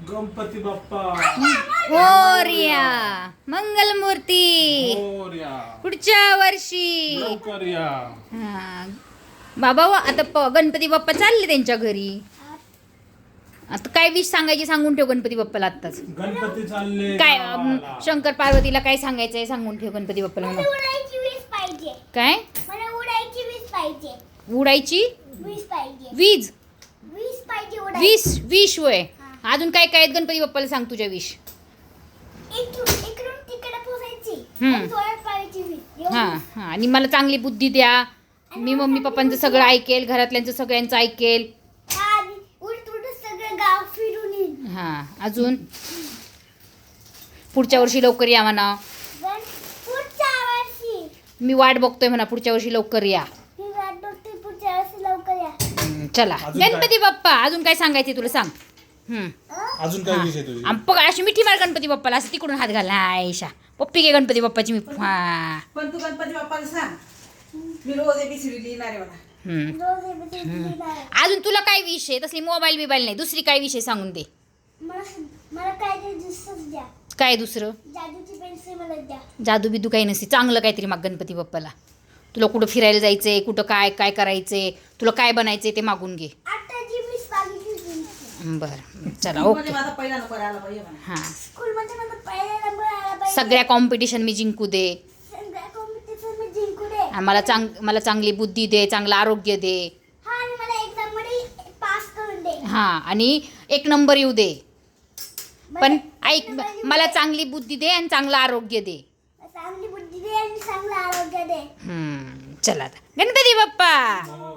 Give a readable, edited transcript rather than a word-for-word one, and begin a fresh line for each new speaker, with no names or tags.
गणपती बाप्पा
मोरया. मंगलमूर्ती
मोरया.
पुढच्या वर्षी.
लवकर या.
हा. बाबा आता गणपती बाप्पा चालले त्यांच्या घरी. आता काय विश सांगायची सांगून ठेव गणपती बाप्पाला आत्ताच.
गणपती चालले
काय
गावाला.
शंकर पार्वतीला काय सांगायचंय सांगून ठेव गणपती बाप्पाला.
मला उडायची वीज पाहिजे.
काय
मला उडायची वीज पाहिजे.
उडायची
वीज पाहिजे.
वीज
वीज पाहिजे उडायची.
विश विश होय. अजून काय काय आहेत गणपती बाप्पाला सांग तुझ्या विश.
इकडून तिकडे पोहोचायची.
हम्म.
आणि जोरात पाहिजे वीज.
हा हा आणि मला चांगली बुद्धी द्या. मी मम्मी पप्पांचं सगळं ऐकेल, घरातल्यांचं सगळ्यांचं ऐकेल.
आणि उडत उडत सगळं गाव फिरून येईल.
हा अजून पुढच्या वर्षी लवकर या म्हणा.
पुढच्या वर्षी
मी वाट बघतोय म्हणा पुढच्या वर्षी लवकर या.
मी वाट बघते. पुढच्या वर्षी लवकर या.
चला
अजून काय?
गणपती बाप्पा अजून काय सांगायचे तुला सांग.
अजून काय विषय तुझी?
अशी मिठी मार गणपती बाप्पाला असं तिकडून हात घाला. आयशा पप्पी घे गणपती बाप्पाची मी हा.
पण तू गणपती बाप्पाला सांग मी रोज एबीसीडी लिहिणार आहे मला.
रोज एबीसीडी लिहिणार.
अजून तुला काय विषय तसली मोबाईल बिबाईल नाही दुसरी काय विषय सांगून दे.
मला काय ते दुसरंच द्या.
काय दुसरं
जादूची पेन्सिल मला द्या.
जादू बिदू काही नसते चांगलं काहीतरी मग गणपती बाप्पाला. तुला कुठं फिरायला जायचंय कुठं काय काय करायचंय तुला काय बनायचंय ते मागून घे.
आताची वीज मागितली.
बरं चला
स्कूलमध्ये
ओके.
माझा पहिला नंबर आला पाहिजे म्हणा.
हां
स्कूलमध्ये मला पहिला नंबर आला पाहिजे.
सगळ्या कॉम्पिटिशन मी जिंकू दे.
सगळ्या कॉम्पिटिशन मी जिंकू दे.
आणि मला चांगली बुद्धी दे चांगलं आरोग्य दे.
हा आणि मला एक्झाम मध्ये पास करून दे.
हां आणि 1 नंबर येऊ दे. पण
मला
ऐक
एक नंबर येऊ
मला
दे.
चांगली बुद्धी दे आणि चांगलं आरोग्य दे.
चांगली बुद्धी दे आणि चांगलं आरोग्य दे.
चला आता गणपती बाप्पा
मोरया.